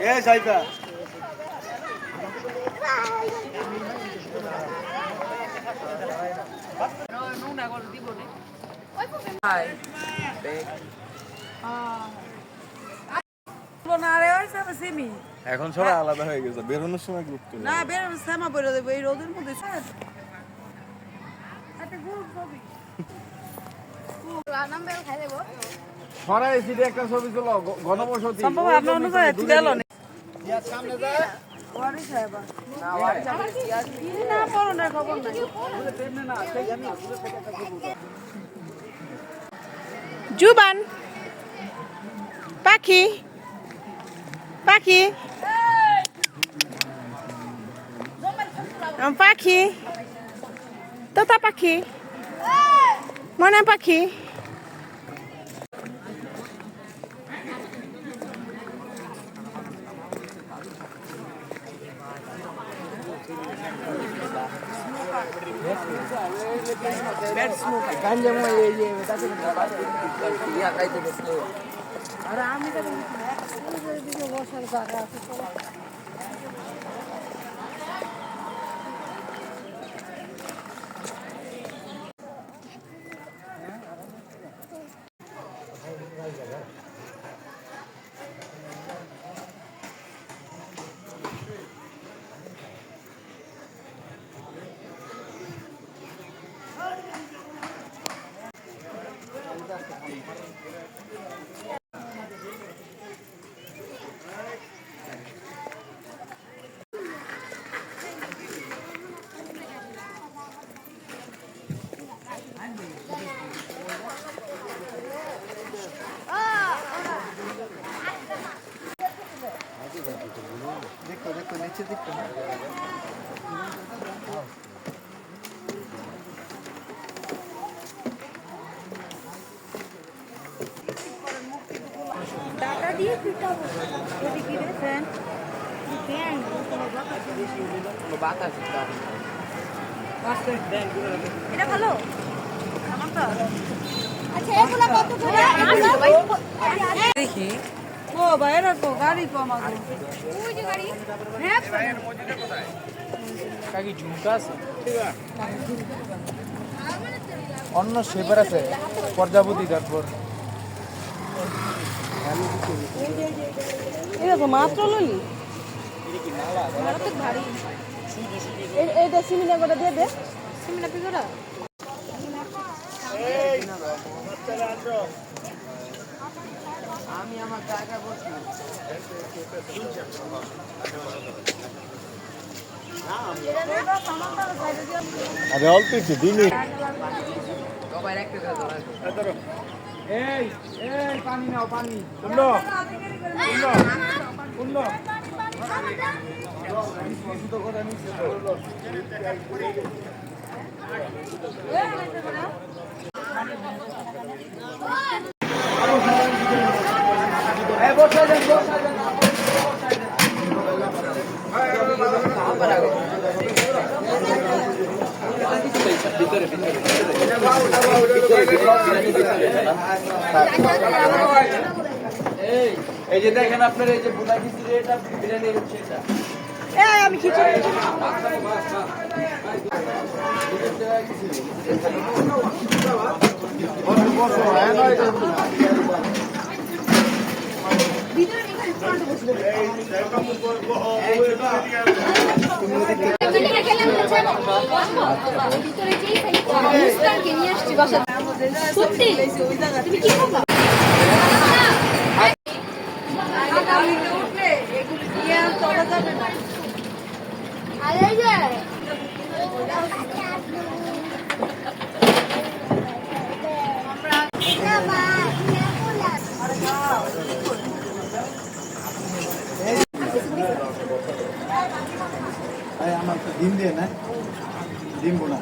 এ সাইফা এখন সবাই আলাদা হয়ে গেছে বেরোনোর সময় গ্রুপ তুলে না বেরোনোর সময় বেরো দেবো এই রোদের মধ্যে সরাই সিটে একটা ছবি তোলো গণবসতি সম্ভব আপনার অনুযায়ী তুলে এলো সামনে যায় না পড়ো না খবর জুবান পাখি পাখি পাখি তোতা পাখি মনে পাখি আমি বসার জায়গা আছে দেখো দেখো নিচে দেখো টাকা দিয়ে পিটাবো যদি কি রে ফ্রেন্ড ফ্যান কোনো বাতাস এটা ভালো আমার তো আচ্ছা এগুলা কত করে দেখি ও বাইরে তো গাড়ি কম আছে ওই যে গাড়ি হ্যাঁ কাকি ঝুমকা আছে অন্য শেপার আছে প্রজাপতি তারপর এটা তো মাত্র ললি ভারত ভারী এইটা সিমিনা করে দিয়ে দে সিমলা পিগোরা আমি আমার জায়গা বসি আরে অল্প একটু দিনই এই এই পানি নাও পানি শুনলো শুনলো শুনলো এই যে দেখেন আপনার এই যে বুনা খিচুড়ি এটা বিরিয়ানি হচ্ছে এটা আমি খিচুড়ি আমার ডিম দিয়ে না ডিম বোনা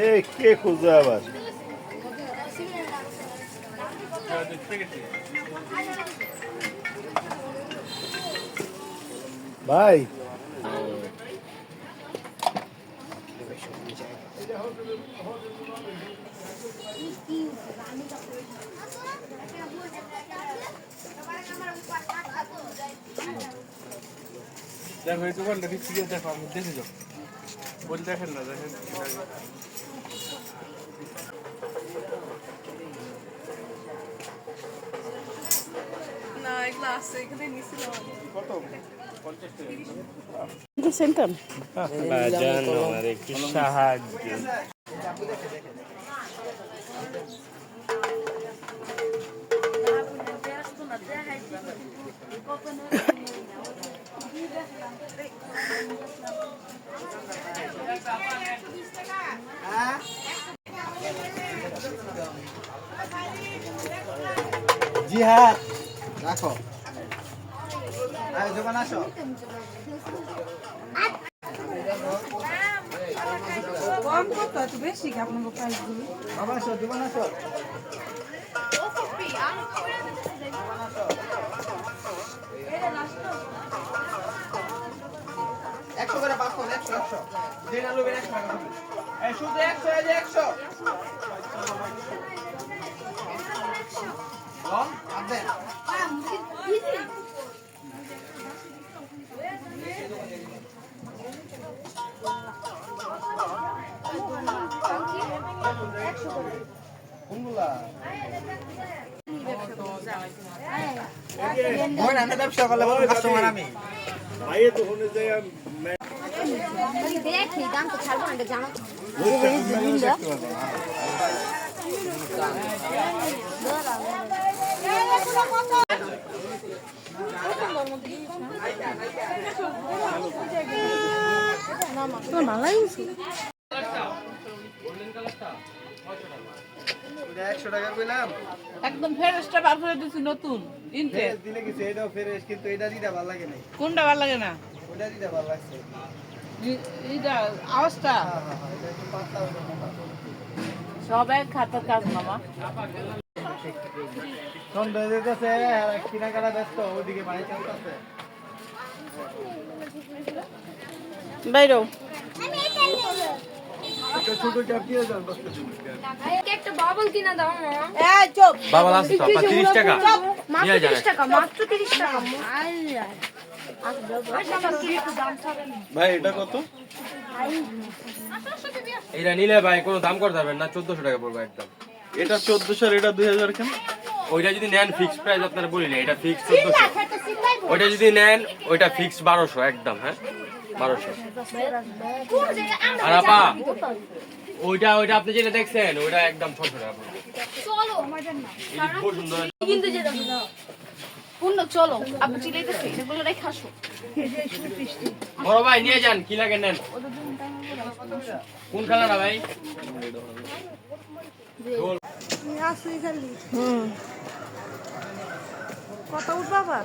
এই কে খুঁজবে আবার? ভাই দেখো এই দোকানটা কি ঠিক দেখো আমি দেখে যাও বলে দেখেন না দেখেন না এগুলো আছে এখানে নিছিলাম কত 50 টাকা বাজান আমার একটু সাহায্য। জিহাদ রাখো দোকান আসো কম কত একটু বেশি কি আপনার প্রাইসগুলো? বাবা আসো দোকান আসো একশো করে পাঁচ করে 100 দেড় আলু বের 100 টাকা এই শুধু 100 এই যে 100 কম আর দেন কোনগুলা ওই না ব্যবসা করলে বড় কাস্টমার আমি ভাইয়ে তো হনে যায় দেখি দাম তো ছাড়বো না জানো ভালোই 100 টাকা কইলাম একদম ফ্রেশটা বার করে দিছি নতুন ইনটেক ফ্রেশ দিলে কিছু এটাও ফ্রেশ কিন্তু এটা দিতে ভালো লাগে না কোনটা ভালো লাগে না? ওটা দিতে ভালো লাগছে এইটা আওয়াজটা হ্যাঁ হ্যাঁ হ্যাঁ এটা একটু পাতলা হবে মোটা সবাই খাতার কাজ মামা। সন্ধ্যা দিতেছে কেনাকাটা ব্যস্ত ওদিকে বাড়ি চলতেছে বাইরো একটা ছোট চাপ দিয়ে যান বসতে একটা বাবল কিনা দাও না এই চুপ বাবা আছে তো 30 টাকা মাত্র 30 টাকা মাত্র 30 টাকা ভাই এটা কত? এটা নিলে ভাই কোনো দাম করতে পারবেন না 1400 টাকা পড়বে একদম এটা 1400 আর এটা 2000 কেন? ওইটা যদি নেন ফিক্স প্রাইস আপনারা বলিনি এটা ফিক্স 1400 ওইটা যদি নেন ওইটা ফিক্স 1200 একদম হ্যাঁ 1200 আর আপা ওইটা আপনি যেটা দেখছেন ওইটা একদম 600 টাকা পড়বে চলো এই যে খুব সুন্দর কিন্তু যেতে হবে পূর্ণ চলো আপনি চিলাইতেছি এগুলো রেখে আসো বড় ভাই নিয়ে যান কি লাগে নেন কোন কালারটা ভাই কত উঠবা আবার?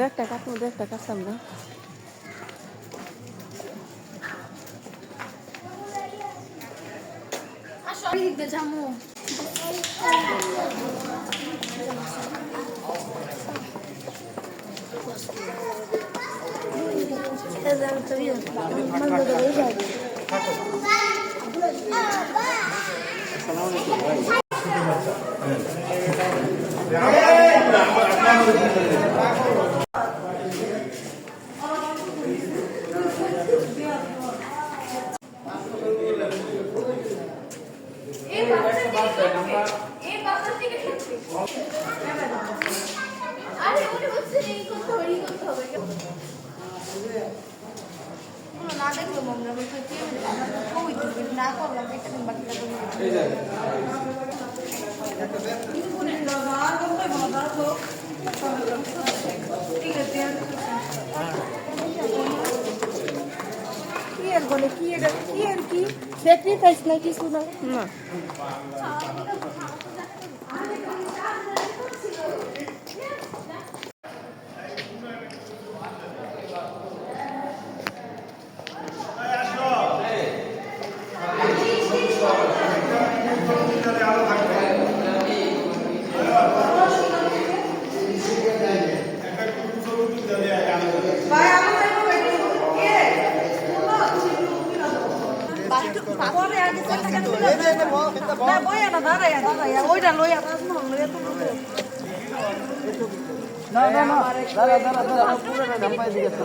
একটা কাটবো একটা কাটতাম না আসো আমি দিতে যাবো আরে ওটা হচ্ছে এই করতে হবে এই করতে হবে না দেখলো আমরা বলতে কি ওই দিকে না করলাম একটা দিন বাকিটা করে ঠিক আছে কি আর বলে কি এটা কি আর কি স্যাক্রিফাইস না কিছু না না পরে আগে না বইয়া না দাঁড়াইয়া দাঁড়াইয়া ওইটা লইয়া লইয়া তো না না না দাঁড়া দাঁড়া দাঁড়া পুরো না নাম্বার দিকে তো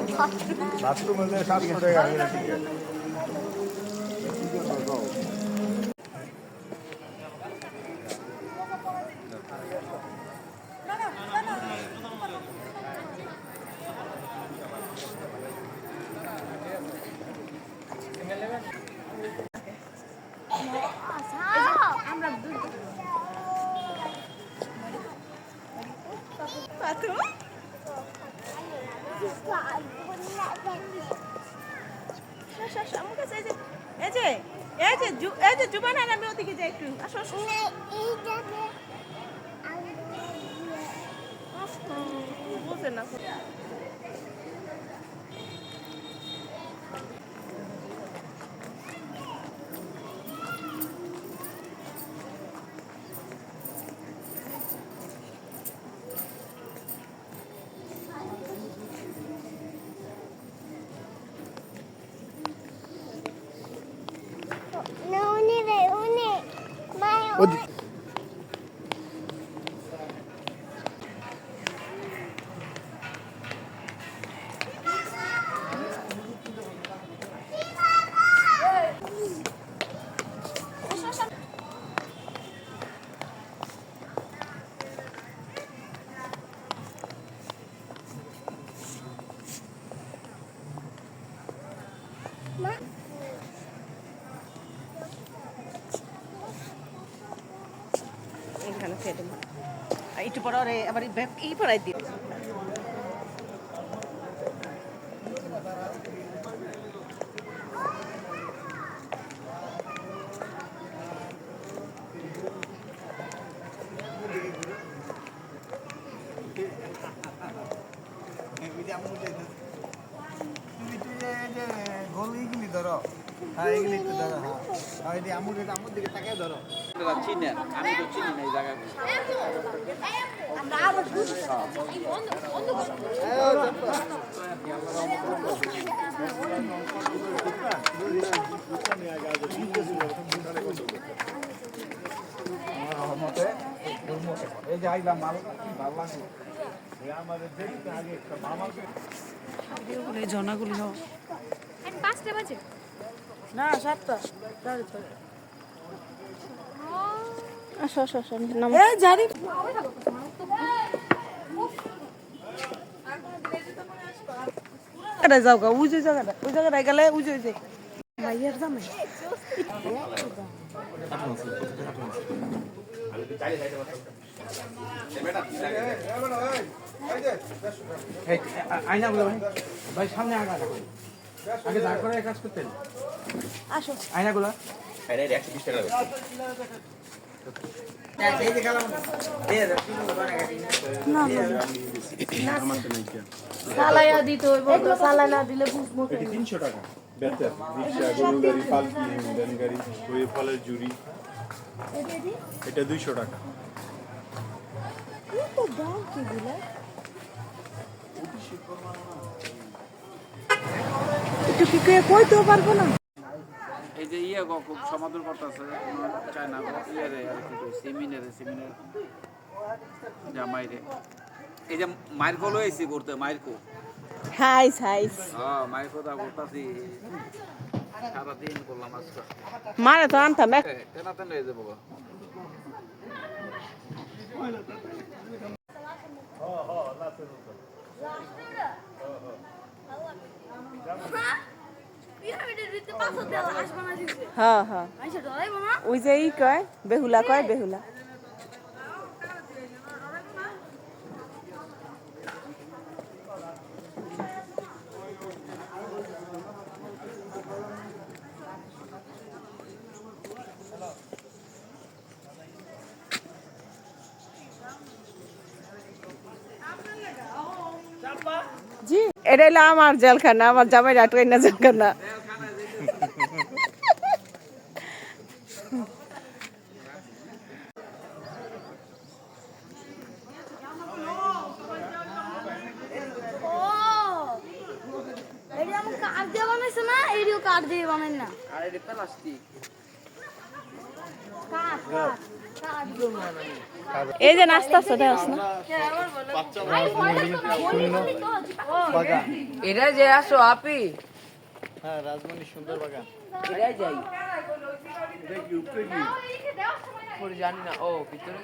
বাথরুমে 700 টাকা আগে ঠিক আছে এই যে জুবানা নামে ওদিকে যাই একটু আসো আসো বুঝে না এখানে ফেটে একটু পরে আবার এই পড়াই দিই গোলগুলি ধরো হ্যাঁ এগুলি একটু ধরো হ্যাঁ এই আমুর দিকে তাকায় ধরো চিনেন আমি তো চিনি না এই জায়গা এই যে আইলাম মাল ভালো লাগে আমাদের দেখতে আগে একটা মামাকে জনাগুলি নাও 5টা বাজে না 7টা আসো আসো আসো নাম এই জারি এটা যাও গা ওই জায়গাটা গেলে ওই যে ভাইয়ার জামাই আয়না গুলো ভাই সামনে আগে দাঁড় করে কাজ করতেন আসো আয়না গুলো 120 টাকা সালাইয়া দিতে হইব তো সালাই না দিলে বুঝবো 300 টাকা বেতার রিকশা গরু গাড়ি পালকি ভ্যান গাড়ি ওই ফলের জুড়ি এটা 200 টাকা তো দাম কি দিলে একটু কি কইতেও পারবো না এই যে খুব সমাদর করতেছে চায়না ইয়ে আর কি সেমিনার জামাইরে এই যে মায়ের কল হয়েছি করতে মায়ের কো হাইস হ্যাঁ মায়ের কথা করতেছি সারাদিন করলাম আজকে মারে তো আনতাম তেনাতেন হয়ে যাবো হ্যাঁ হ্যাঁ ওই যে ই কয় বেহুলা এটা হলো আমার জেলখানা, আমার জামাই আটকাই না জেলখানা। কাঠ দিয়ে বানাইছে না, এরিও কাঠ দিয়ে বানাই না। আর এটা প্লাস্টিক। এই যে নাস্তা আছে দেখাস না। বাগান। এটা যে আসো আপি, হ্যাঁ, রাজমণি সুন্দর বাগান। এটাই যাই। পরে জানি না, ও ভিতরে